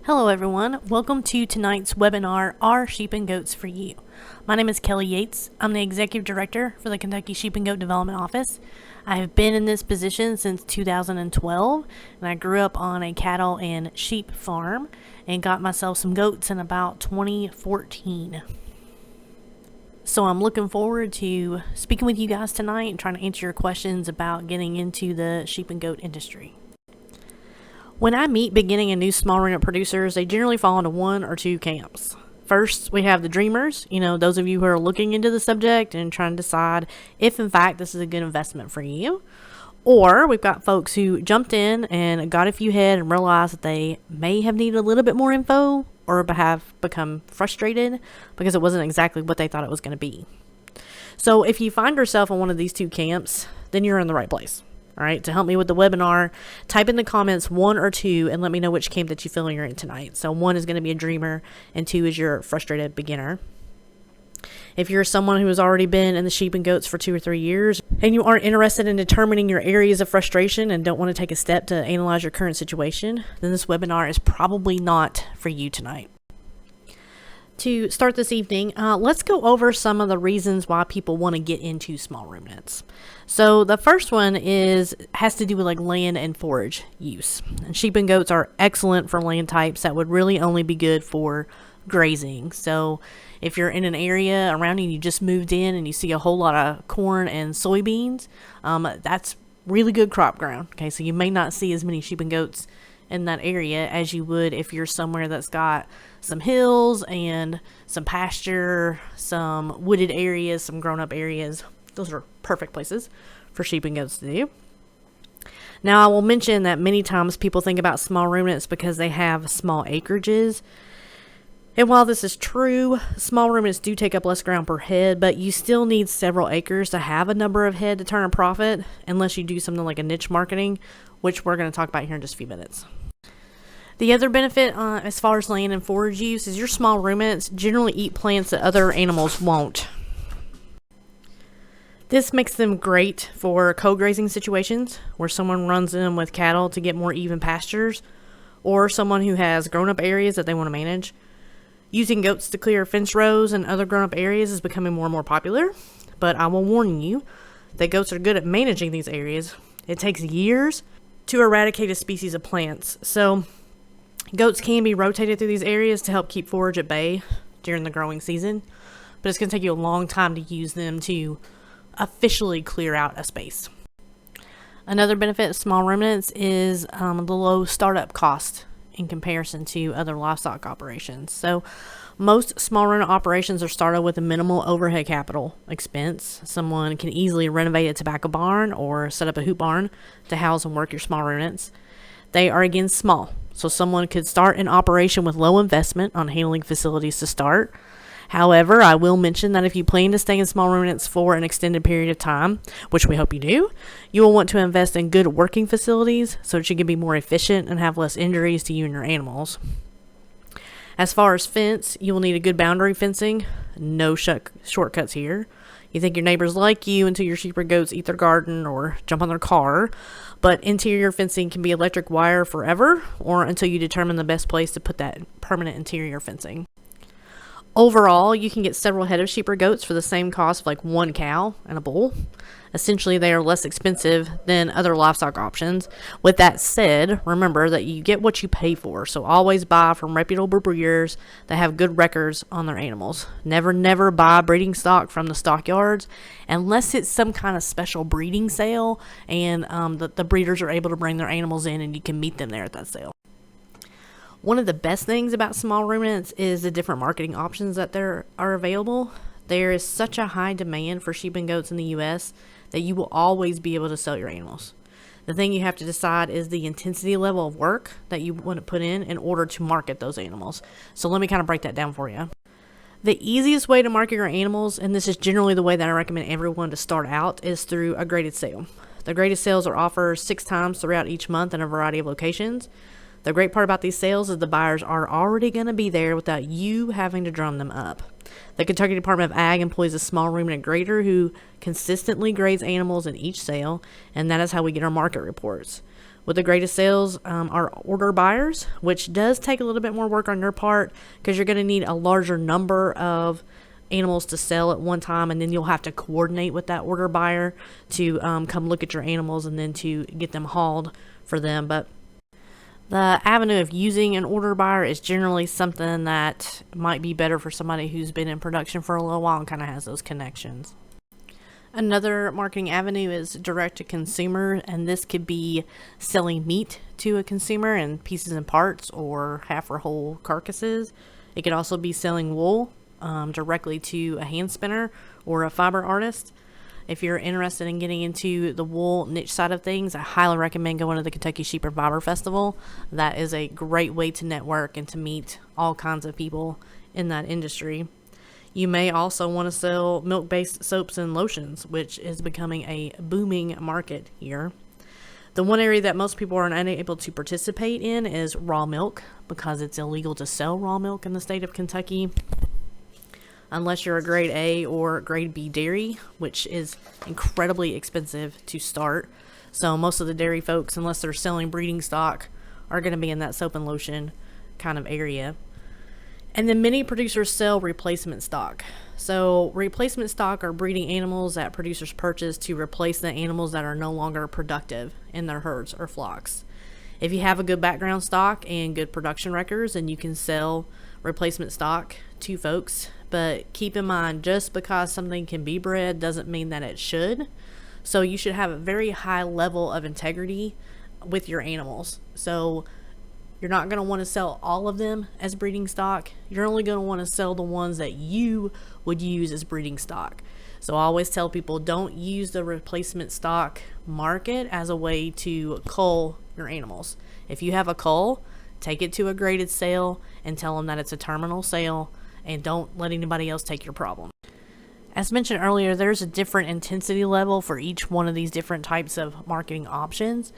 Hello everyone, welcome to tonight's webinar, Are Sheep and Goats for You? My name is Kelley Yates. I'm the Executive Director for the Kentucky Sheep and Goat Development Office. I have been in this position since 2012, and I grew up on a cattle and sheep farm and got myself some goats in about 2014. So I'm looking forward to speaking with you guys tonight and trying to answer your questions about getting into the sheep and goat industry. When I meet beginning and new small ruminant producers, they generally fall into one or two camps. First, we have the dreamers, those of you who are looking into the subject and trying to decide if in fact this is a good investment for you. Or we've got folks who jumped in and got a few head and realized that they may have needed a little bit more info or have become frustrated because it wasn't exactly what they thought it was going to be. So if you find yourself in one of these two camps, then you're in the right place. All right, to help me with the webinar, type in the comments 1 or 2 and let me know which camp that you feel you're in tonight. So 1 is going to be a dreamer and 2 is your frustrated beginner. If you're someone who has already been in the sheep and goats for 2 or 3 years and you aren't interested in determining your areas of frustration and don't want to take a step to analyze your current situation, then this webinar is probably not for you tonight. To start this evening, let's go over some of the reasons why people want to get into small ruminants. So the first one has to do with like land and forage use. And sheep and goats are excellent for land types that would really only be good for grazing. So if you're in an area around you and you just moved in and you see a whole lot of corn and soybeans, that's really good crop ground. Okay, so you may not see as many sheep and goats in that area as you would if you're somewhere that's got some hills and some pasture, some wooded areas, some grown-up areas. Those are perfect places for sheep and goats to do. Now, I will mention that many times people think about small ruminants because they have small acreages. And while this is true, small ruminants do take up less ground per head, but you still need several acres to have a number of head to turn a profit, unless you do something like a niche marketing, which we're going to talk about here in just a few minutes. The other benefit as far as land and forage use is your small ruminants generally eat plants that other animals won't. This makes them great for co-grazing situations where someone runs in with cattle to get more even pastures, or someone who has grown-up areas that they want to manage. Using goats to clear fence rows and other grown-up areas is becoming more and more popular, but I will warn you that goats are good at managing these areas. It takes years to eradicate a species of plants, so goats can be rotated through these areas to help keep forage at bay during the growing season, but it's going to take you a long time to use them to officially clear out a space. Another benefit of small ruminants is the low startup cost in comparison to other livestock operations. So most small ruminant operations are started with a minimal overhead capital expense. Someone can easily renovate a tobacco barn or set up a hoop barn to house and work your small ruminants. They are again small, so someone could start an operation with low investment on handling facilities to start. However, I will mention that if you plan to stay in small ruminants for an extended period of time, which we hope you do, you will want to invest in good working facilities so that you can be more efficient and have less injuries to you and your animals. As far as fence, you will need a good boundary fencing. No shortcuts here. You think your neighbors like you until your sheep or goats eat their garden or jump on their car. But interior fencing can be electric wire forever or until you determine the best place to put that permanent interior fencing. Overall, you can get several head of sheep or goats for the same cost of like one cow and a bull. Essentially, they are less expensive than other livestock options. With that said, remember that you get what you pay for. So always buy from reputable breeders that have good records on their animals. Never buy breeding stock from the stockyards unless it's some kind of special breeding sale and the breeders are able to bring their animals in and you can meet them there at that sale. One of the best things about small ruminants is the different marketing options that there are available. There is such a high demand for sheep and goats in the U.S. that you will always be able to sell your animals. The thing you have to decide is the intensity level of work that you want to put in order to market those animals. So let me kind of break that down for you. The easiest way to market your animals, and this is generally the way that I recommend everyone to start out, is through a graded sale. The graded sales are offered 6 times throughout each month in a variety of locations. The great part about these sales is the buyers are already going to be there without you having to drum them up. The Kentucky Department of Ag employs a small ruminant grader who consistently grades animals in each sale, and that is how we get our market reports. With the greatest sales are order buyers, which does take a little bit more work on your part because you're going to need a larger number of animals to sell at one time, and then you'll have to coordinate with that order buyer to come look at your animals and then to get them hauled for them. But the avenue of using an order buyer is generally something that might be better for somebody who's been in production for a little while and kind of has those connections. Another marketing avenue is direct to consumer, and this could be selling meat to a consumer in pieces and parts or half or whole carcasses. It could also be selling wool directly to a hand spinner or a fiber artist. If you're interested in getting into the wool niche side of things, I highly recommend going to the Kentucky Sheep and Fiber Festival. That is a great way to network and to meet all kinds of people in that industry. You may also want to sell milk-based soaps and lotions, which is becoming a booming market here. The one area that most people are unable to participate in is raw milk, because it's illegal to sell raw milk in the state of Kentucky unless you're a grade A or grade B dairy, which is incredibly expensive to start. So most of the dairy folks, unless they're selling breeding stock, are going to be in that soap and lotion kind of area. And then many producers sell replacement stock. So replacement stock are breeding animals that producers purchase to replace the animals that are no longer productive in their herds or flocks. If you have a good background stock and good production records, then you can sell replacement stock to folks. But keep in mind, just because something can be bred doesn't mean that it should. So you should have a very high level of integrity with your animals. So you're not going to want to sell all of them as breeding stock. You're only going to want to sell the ones that you would use as breeding stock. So I always tell people, don't use the replacement stock market as a way to cull your animals. If you have a cull, take it to a graded sale and tell them that it's a terminal sale, and don't let anybody else take your problem. As mentioned earlier, there's a different intensity level for each one of these different types of marketing options.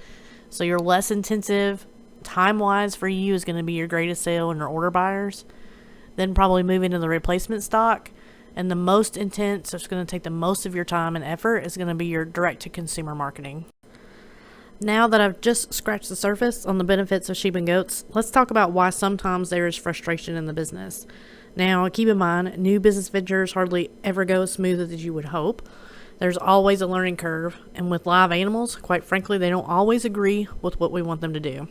So your less intensive time-wise for you is going to be your greatest sale and your order buyers. Then probably move into the replacement stock. And the most intense, so it's going to take the most of your time and effort, is going to be your direct-to-consumer marketing. Now that I've just scratched the surface on the benefits of sheep and goats, let's talk about why sometimes there is frustration in the business. Now, keep in mind, new business ventures hardly ever go as smooth as you would hope. There's always a learning curve, and with live animals, quite frankly, they don't always agree with what we want them to do.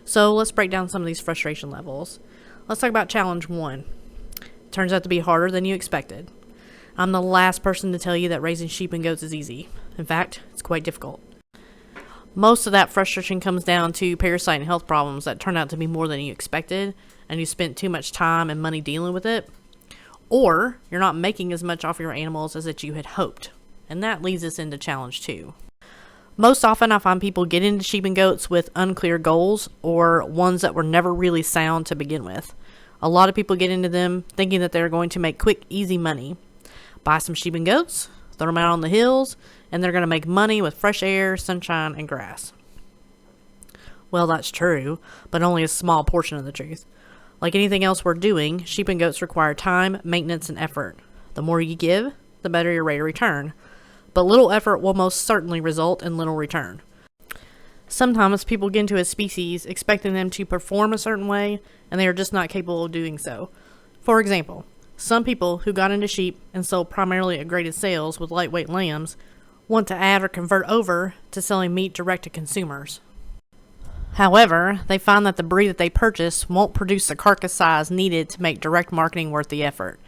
So let's break down some of these frustration levels. Let's talk about challenge 1. Turns out to be harder than you expected. I'm the last person to tell you that raising sheep and goats is easy. In fact, it's quite difficult. Most of that frustration comes down to parasite and health problems that turn out to be more than you expected, and you spent too much time and money dealing with it, or you're not making as much off your animals as that you had hoped. And that leads us into challenge 2. Most often I find people get into sheep and goats with unclear goals, or ones that were never really sound to begin with. A lot of people get into them thinking that they're going to make quick, easy money. Buy some sheep and goats, throw them out on the hills, and they're going to make money with fresh air, sunshine, and grass. Well, that's true, but only a small portion of the truth. Like anything else we're doing, sheep and goats require time, maintenance, and effort. The more you give, the better your rate of return. But little effort will most certainly result in little return. Sometimes people get into a species expecting them to perform a certain way, and they are just not capable of doing so. For example, some people who got into sheep and sold primarily at graded sales with lightweight lambs want to add or convert over to selling meat direct to consumers. However, they find that the breed that they purchase won't produce the carcass size needed to make direct marketing worth the effort.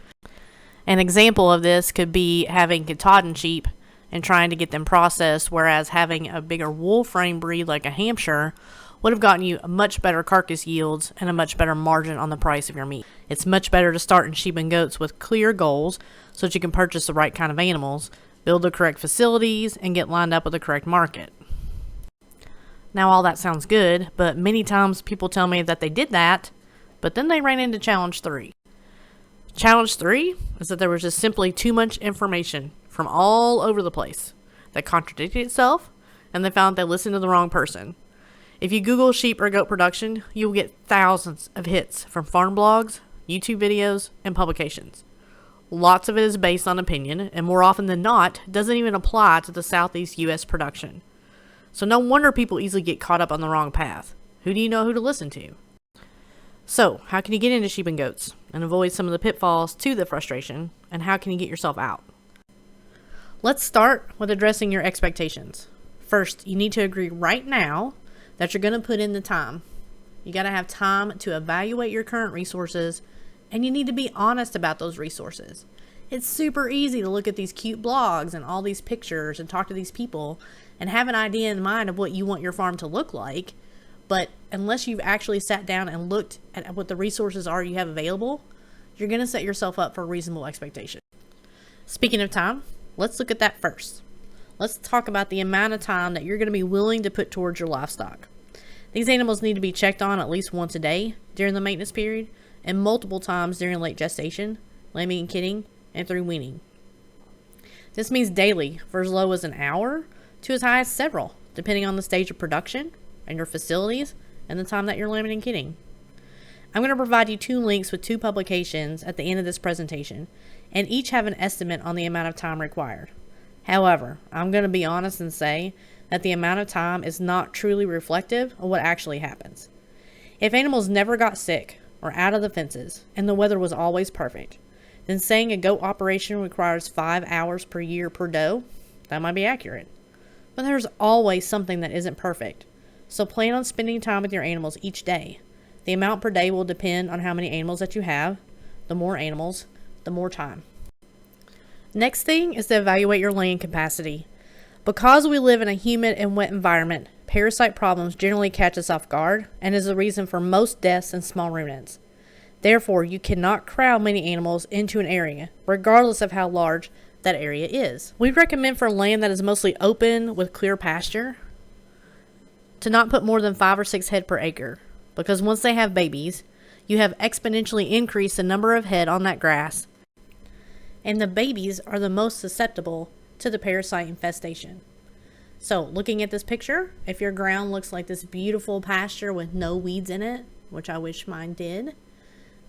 An example of this could be having Katahdin sheep and trying to get them processed, whereas having a bigger wool frame breed like a Hampshire would have gotten you a much better carcass yields and a much better margin on the price of your meat. It's much better to start in sheep and goats with clear goals so that you can purchase the right kind of animals, build the correct facilities, and get lined up with the correct market. Now all that sounds good, but many times people tell me that they did that, but then they ran into challenge 3. Challenge 3 is that there was just simply too much information from all over the place that contradicted itself, and they found they listened to the wrong person. If you Google sheep or goat production, you will get thousands of hits from farm blogs, YouTube videos, and publications. Lots of it is based on opinion, and more often than not, doesn't even apply to the Southeast U.S. production. So no wonder people easily get caught up on the wrong path. Who do you know who to listen to? So, how can you get into sheep and goats and avoid some of the pitfalls to the frustration, and how can you get yourself out? Let's start with addressing your expectations. First, you need to agree right now that you're going to put in the time. You got to have time to evaluate your current resources, and you need to be honest about those resources. It's super easy to look at these cute blogs and all these pictures and talk to these people and have an idea in mind of what you want your farm to look like. But unless you've actually sat down and looked at what the resources are you have available, you're going to set yourself up for reasonable expectation. Speaking of time, let's look at that first. Let's talk about the amount of time that you're going to be willing to put towards your livestock. These animals need to be checked on at least once a day during the maintenance period and multiple times during late gestation, lambing and kidding, and through weaning. This means daily for as low as an hour to as high as several, depending on the stage of production and your facilities and the time that you're lambing and kidding. I'm going to provide you 2 links with 2 publications at the end of this presentation, and each have an estimate on the amount of time required. However, I'm going to be honest and say that the amount of time is not truly reflective of what actually happens. If animals never got sick or out of the fences and the weather was always perfect, then saying a goat operation requires 5 hours per year per doe, that might be accurate. But there's always something that isn't perfect. So plan on spending time with your animals each day. The amount per day will depend on how many animals that you have. The more animals, the more time. Next thing is to evaluate your laying capacity. Because we live in a humid and wet environment, parasite problems generally catch us off guard and is the reason for most deaths in small ruminants. Therefore, you cannot crowd many animals into an area, regardless of how large that area is. We recommend for land that is mostly open with clear pasture to not put more than 5 or 6 head per acre, because once they have babies, you have exponentially increased the number of head on that grass, and the babies are the most susceptible to the parasite infestation. So, looking at this picture, if your ground looks like this beautiful pasture with no weeds in it, which I wish mine did,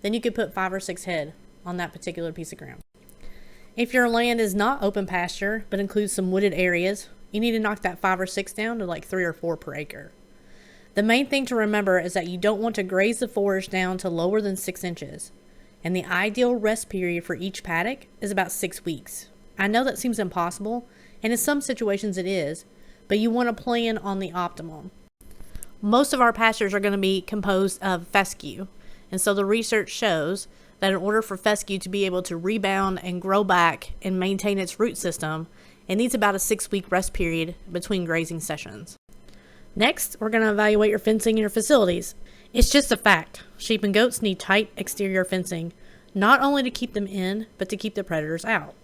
then you could put 5 or 6 head on that particular piece of ground. If your land is not open pasture, but includes some wooded areas, you need to knock that 5 or 6 down to like 3 or 4 per acre. The main thing to remember is that you don't want to graze the forage down to lower than 6 inches. And the ideal rest period for each paddock is about 6 weeks. I know that seems impossible, and in some situations it is, but you want to plan on the optimum. Most of our pastures are going to be composed of fescue, and so the research shows that in order for fescue to be able to rebound and grow back and maintain its root system, it needs about a 6-week rest period between grazing sessions. Next, we're going to evaluate your fencing in your facilities. It's just a fact. Sheep and goats need tight exterior fencing, not only to keep them in, but to keep the predators out.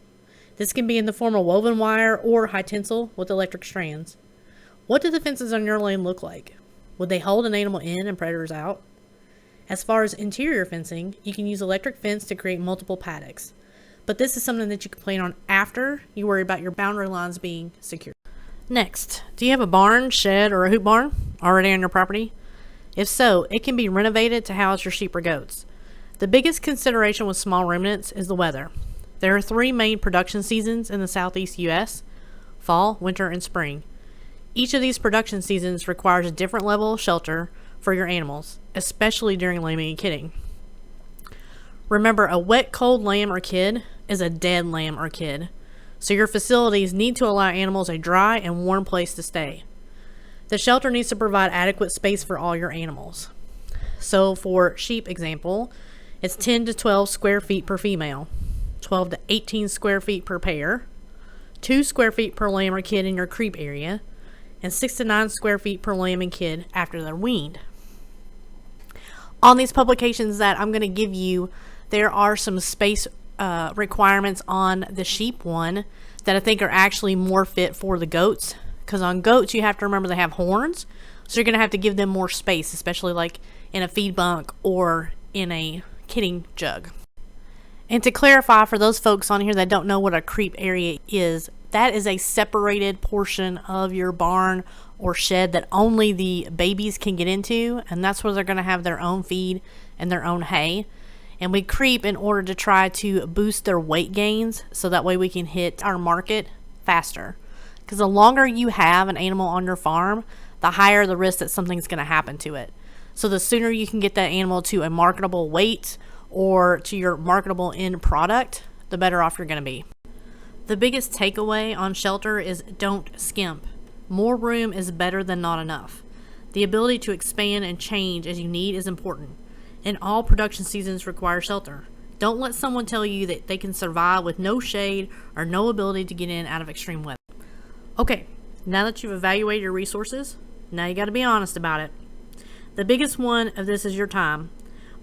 This can be in the form of woven wire or high tensile with electric strands. What do the fences on your land look like? Would they hold an animal in and predators out? As far as interior fencing, you can use electric fence to create multiple paddocks. But this is something that you can plan on after you worry about your boundary lines being secure. Next, do you have a barn, shed, or a hoop barn already on your property? If so, it can be renovated to house your sheep or goats. The biggest consideration with small ruminants is the weather. There are 3 main production seasons in the southeast U.S., fall, winter, and spring. Each of these production seasons requires a different level of shelter for your animals, especially during lambing and kidding. Remember, a wet, cold lamb or kid is a dead lamb or kid, so your facilities need to allow animals a dry and warm place to stay. The shelter needs to provide adequate space for all your animals. So for sheep example, it's 10 to 12 square feet per female, 12 to 18 square feet per pair, 2 square feet per lamb or kid in your creep area, and 6 to 9 square feet per lamb and kid after they're weaned. On these publications that I'm going to give you, there are some space requirements on the sheep one that I think are actually more fit for the goats, because on goats you have to remember they have horns, so you're going to have to give them more space, especially like in a feed bunk or in a kidding jug. And to clarify for those folks on here that don't know what a creep area is, that is a separated portion of your barn or shed that only the babies can get into, and that's where they're going to have their own feed and their own hay. And we creep in order to try to boost their weight gains, so that way we can hit our market faster. because the longer you have an animal on your farm, the higher the risk that something's going to happen to it. So the sooner you can get that animal to a marketable weight or to your marketable end product, the better off you're going to be. The biggest takeaway on shelter is don't skimp. More room is better than not enough. The ability to expand and change as you need is important, and all production seasons require shelter. Don't let someone tell you that they can survive with no shade or no ability to get in out of extreme weather. Okay, now that you've evaluated your resources, now you got to be honest about it. The biggest one of this is your time.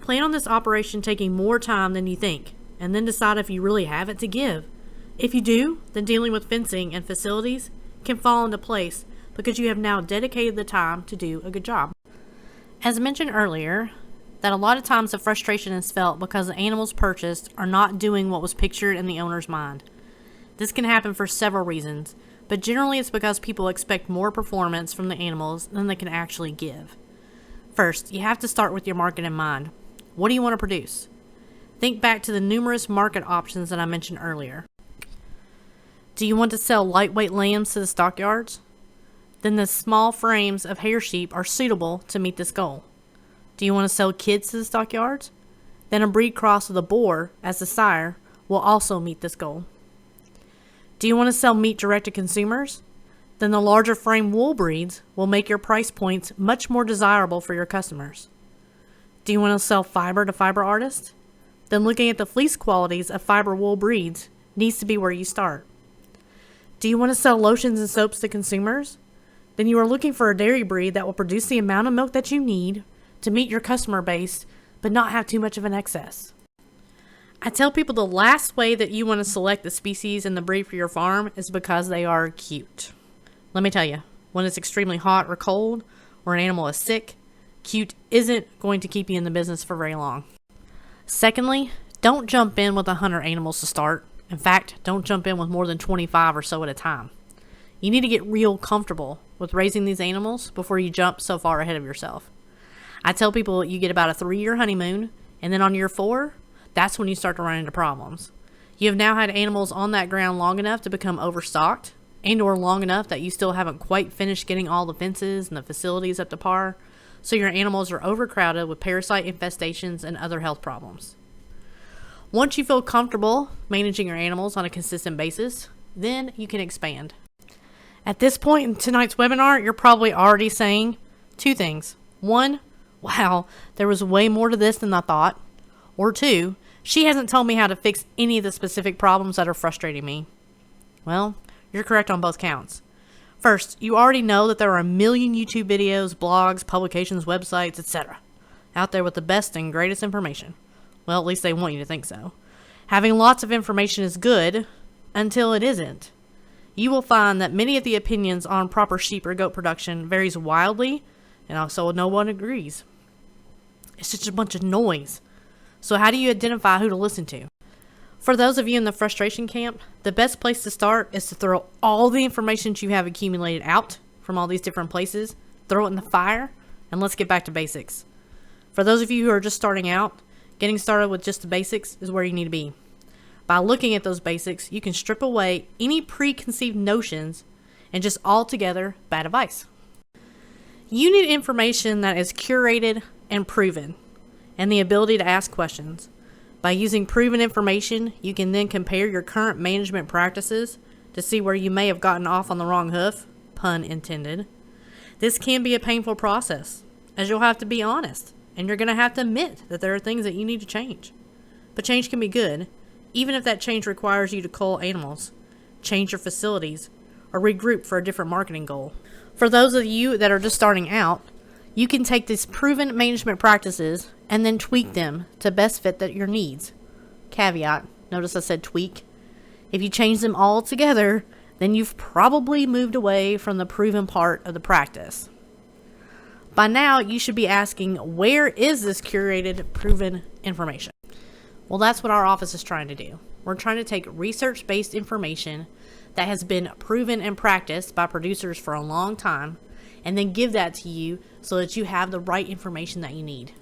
Plan on this operation taking more time than you think, and then decide if you really have it to give. If you do, then dealing with fencing and facilities can fall into place because you have now dedicated the time to do a good job. As mentioned earlier, that a lot of times the frustration is felt because the animals purchased are not doing what was pictured in the owner's mind. This can happen for several reasons, but generally it's because people expect more performance from the animals than they can actually give. First, you have to start with your market in mind. What do you want to produce? Think back to the numerous market options that I mentioned earlier. Do you want to sell lightweight lambs to the stockyards? Then the small frames of hair sheep are suitable to meet this goal. Do you want to sell kids to the stockyards? Then a breed cross with a boar as the sire will also meet this goal. Do you want to sell meat direct to consumers? Then the larger frame wool breeds will make your price points much more desirable for your customers. Do you want to sell fiber to fiber artists? Then looking at the fleece qualities of fiber wool breeds needs to be where you start. Do you want to sell lotions and soaps to consumers? Then you are looking for a dairy breed that will produce the amount of milk that you need to meet your customer base, but not have too much of an excess. I tell people the last way that you want to select the species and the breed for your farm is because they are cute. Let me tell you, when it's extremely hot or cold, or an animal is sick, cute isn't going to keep you in the business for very long. Secondly, don't jump in with 100 animals to start. In fact, don't jump in with more than 25 or so at a time. You need to get real comfortable with raising these animals before you jump so far ahead of yourself. I tell people you get about a 3-year honeymoon, and then on year 4, that's when you start to run into problems. You have now had animals on that ground long enough to become overstocked, and or long enough that you still haven't quite finished getting all the fences and the facilities up to par, so your animals are overcrowded with parasite infestations and other health problems. Once you feel comfortable managing your animals on a consistent basis, then you can expand. At this point in tonight's webinar, you're probably already saying 2 things. 1, wow, there was way more to this than I thought. Or 2, she hasn't told me how to fix any of the specific problems that are frustrating me. Well, you're correct on both counts. First, you already know that there are a million YouTube videos, blogs, publications, websites, etc. out there with the best and greatest information. Well, at least they want you to think so. Having lots of information is good until it isn't. You will find that many of the opinions on proper sheep or goat production varies wildly, and also no one agrees. It's just a bunch of noise. So how do you identify who to listen to? For those of you in the frustration camp, the best place to start is to throw all the information you have accumulated out from all these different places, throw it in the fire, and let's get back to basics. For those of you who are just starting out, getting started with just the basics is where you need to be. By looking at those basics, you can strip away any preconceived notions and just altogether bad advice. You need information that is curated and proven, and the ability to ask questions. By using proven information, you can then compare your current management practices to see where you may have gotten off on the wrong hoof, pun intended. This can be a painful process, as you'll have to be honest, and you're going to have to admit that there are things that you need to change. But change can be good, even if that change requires you to cull animals, change your facilities, or regroup for a different marketing goal. For those of you that are just starting out, you can take these proven management practices and then tweak them to best fit your needs. Caveat, notice I said tweak. If you change them all together, then you've probably moved away from the proven part of the practice. By now, you should be asking, where is this curated, proven information? Well, that's what our office is trying to do. We're trying to take research-based information that has been proven and practiced by producers for a long time, and then give that to you so that you have the right information that you need.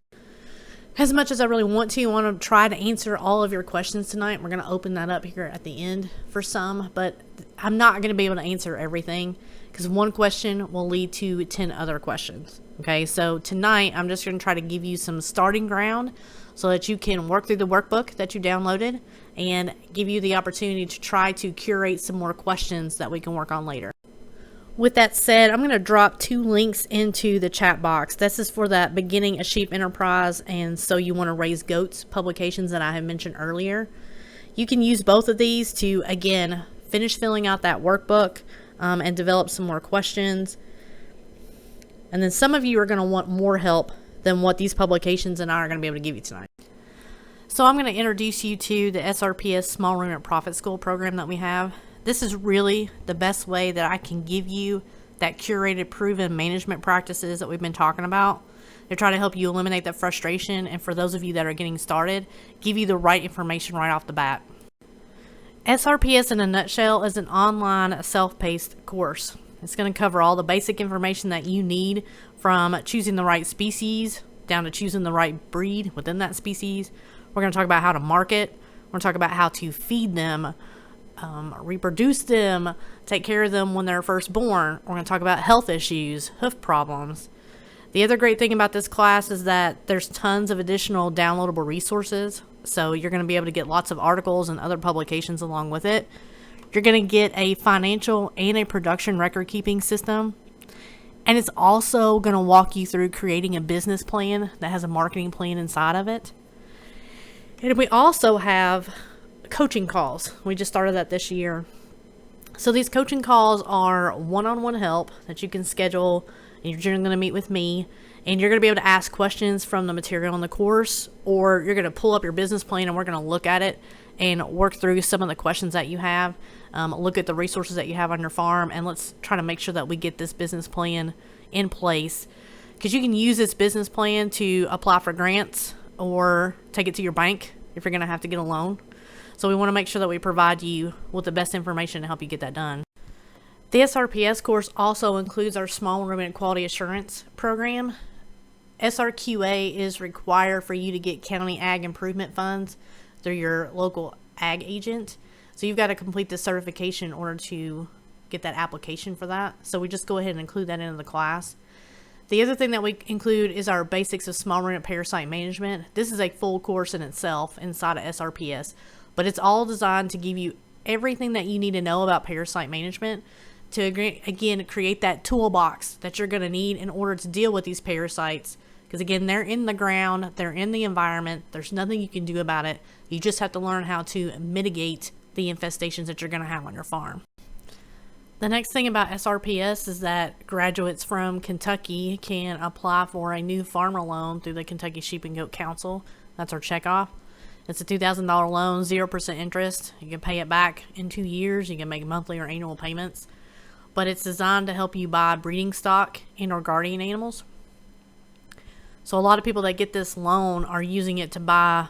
As much as I really want to try to answer all of your questions tonight. We're going to open that up here at the end for some, but I'm not going to be able to answer everything because one question will lead to 10 other questions. Okay, so tonight I'm just going to try to give you some starting ground so that you can work through the workbook that you downloaded and give you the opportunity to try to curate some more questions that we can work on later. With that said, I'm going to drop 2 links into the chat box. This is for that Beginning a Sheep Enterprise and So You Want to Raise Goats publications that I have mentioned earlier. You can use both of these to, again, finish filling out that workbook and develop some more questions. And then some of you are going to want more help than what these publications and I are going to be able to give you tonight. So I'm going to introduce you to the SRPS Small Ruminant Profit School program that we have. This is really the best way that I can give you that curated, proven management practices that we've been talking about. They're trying to help you eliminate that frustration, and for those of you that are getting started, give you the right information right off the bat. SRPS in a nutshell is an online self-paced course. It's going to cover all the basic information that you need, from choosing the right species down to choosing the right breed within that species. We're going to talk about how to market. We're going to talk about how to feed them, reproduce them, take care of them when they're first born. We're going to talk about health issues, hoof problems. The other great thing about this class is that there's tons of additional downloadable resources. So you're going to be able to get lots of articles and other publications along with it. You're going to get a financial and a production record keeping system. And it's also going to walk you through creating a business plan that has a marketing plan inside of it. And we also have coaching calls. We just started that this year. So these coaching calls are one-on-one help that you can schedule, and you're generally going to meet with me, and you're going to be able to ask questions from the material in the course, or you're going to pull up your business plan and we're going to look at it and work through some of the questions that you have, look at the resources that you have on your farm, and let's try to make sure that we get this business plan in place, because you can use this business plan to apply for grants or take it to your bank if you're going to have to get a loan. So we want to make sure that we provide you with the best information to help you get that done. The SRPS course also includes our Small Ruminant Quality Assurance program. SRQA is required for you to get county ag improvement funds through your local ag agent. So you've got to complete this certification in order to get that application for that. So we just go ahead and include that into the class. The other thing that we include is our Basics of Small Ruminant Parasite Management. This is a full course in itself inside of SRPS, but it's all designed to give you everything that you need to know about parasite management to, again, create that toolbox that you're going to need in order to deal with these parasites. Because, again, they're in the ground, they're in the environment, there's nothing you can do about it. You just have to learn how to mitigate the infestations that you're going to have on your farm. The next thing about SRPS is that graduates from Kentucky can apply for a new farmer loan through the Kentucky Sheep and Goat Council. That's our checkoff. It's a $2,000 loan, 0% interest. You can pay it back in 2 years. You can make monthly or annual payments. But it's designed to help you buy breeding stock and or guardian animals. So a lot of people that get this loan are using it to buy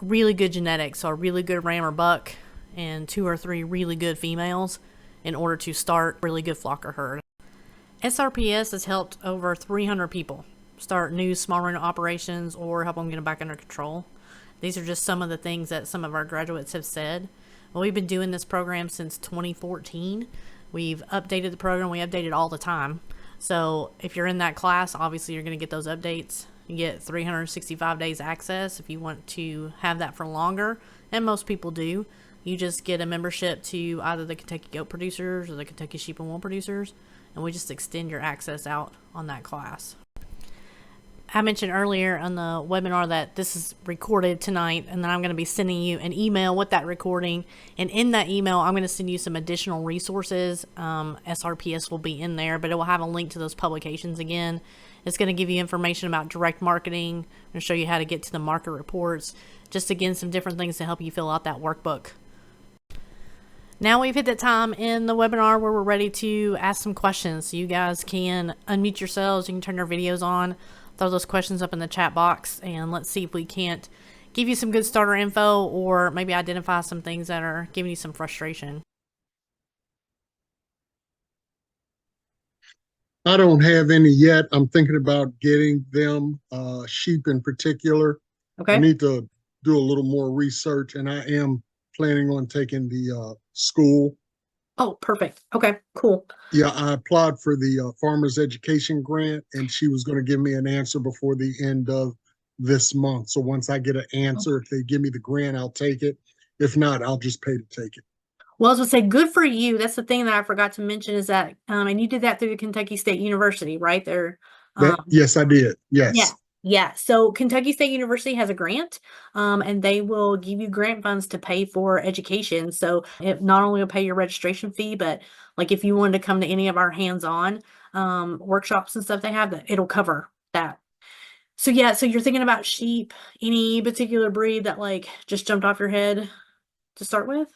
really good genetics, or a really good ram or buck and 2 or 3 really good females in order to start really good flock or herd. SRPS has helped over 300 people start new small ruminant operations or help them get them back under control. These are just some of the things that some of our graduates have said. Well, we've been doing this program since 2014. We've updated the program. We update it all the time. So if you're in that class, obviously you're going to get those updates. You get 365 days access if you want to have that for longer, and most people do. You just get a membership to either the Kentucky Goat Producers or the Kentucky Sheep and Wool Producers, and we just extend your access out on that class. I mentioned earlier on the webinar that this is recorded tonight, and then I'm going to be sending you an email with that recording, and in that email I'm going to send you some additional resources. SRPS will be in there, but it will have a link to those publications again. It's going to give you information about direct marketing. I'm going to show you how to get to the market reports, just again some different things to help you fill out that workbook. Now we've hit that time in the webinar where we're ready to ask some questions. So you guys can unmute yourselves, you can turn your videos on, throw those questions up in the chat box, and let's see if we can't give you some good starter info or maybe identify some things that are giving you some frustration. I don't have any yet. I'm thinking about getting them, sheep in particular. I Okay. need to do a little more research, and I am planning on taking the school. Oh, perfect. Okay, cool. Yeah, I applied for the farmer's education grant, and she was going to give me an answer before the end of this month. So once I get an answer, if they give me the grant, I'll take it. If not, I'll just pay to take it. Well, I was gonna say, good for you. That's the thing that I forgot to mention is that, and you did that through the Kentucky State University, right? There, That yes, I did. yeah, Yes. yeah. So Kentucky State University has a grant, and they will give you grant funds to pay for education. So it not only will pay your registration fee, but like if you wanted to come to any of our hands-on workshops and stuff they have, that it'll cover that. So yeah, so you're thinking about sheep, any particular breed that like just jumped off your head to start with?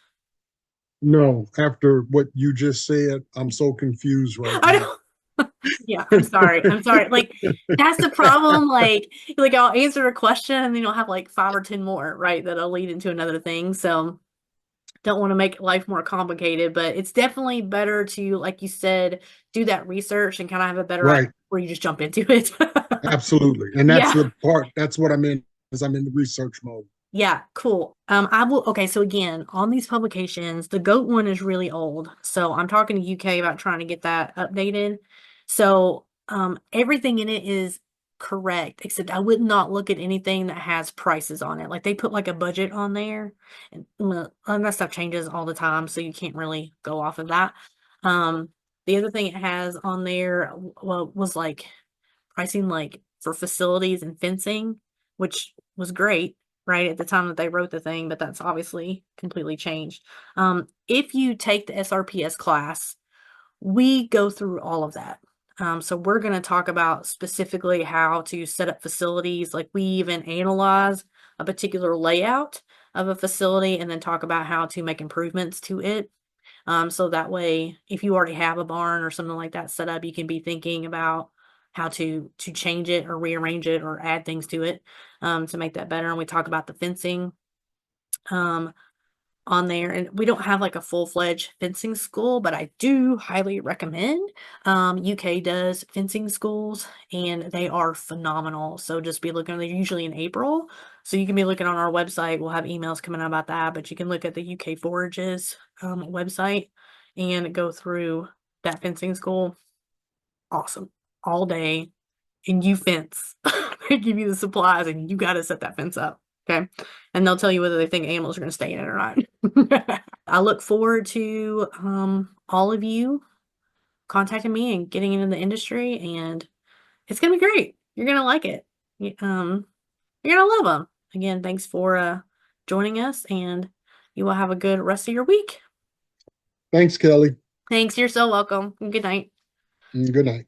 No, after what you just said, I'm so confused right I now. don't. Yeah, I'm sorry. I'm sorry. Like that's the problem. Like I'll answer a question and then you'll have like five or ten more, right? That'll lead into another thing. So don't want to make life more complicated, but it's definitely better to, like you said, do that research and kind of have a better idea Right. before you just jump into it. Absolutely. And that's Yeah. the part, that's what I'm in, is I'm in the research mode. Yeah, cool. I will, okay, so again, on these publications, the goat one is really old. So I'm talking to UK about trying to get that updated. So everything in it is correct, except I would not look at anything that has prices on it. Like they put like a budget on there, and that stuff changes all the time, so you can't really go off of that. Um, the other thing it has on there, well, was like pricing like for facilities and fencing, which was great, right, at the time that they wrote the thing, but that's obviously completely changed. If you take the SRPS class, we go through all of that. So we're going to talk about specifically how to set up facilities. Like we even analyze a particular layout of a facility and then talk about how to make improvements to it. So that way, if you already have a barn or something like that set up, you can be thinking about how to change it or rearrange it or add things to it to make that better. And we talk about the fencing um, on there. And we don't have like a full-fledged fencing school, but I do highly recommend. UK does fencing schools and they are phenomenal. So just be looking, they're usually in April. So you can be looking on our website. We'll have emails coming out about that, but you can look at the UK Forages website and go through that fencing school. Awesome. All day. And you fence. They give you the supplies and you got to set that fence up. Okay. And they'll tell you whether they think animals are going to stay in it or not. I look forward to all of you contacting me and getting into the industry, and it's going to be great. You're going to like it. You're going to love them. Again, thanks for joining us, and you will have a good rest of your week. Thanks, Kelley. Thanks. You're so welcome. Good night. Good night.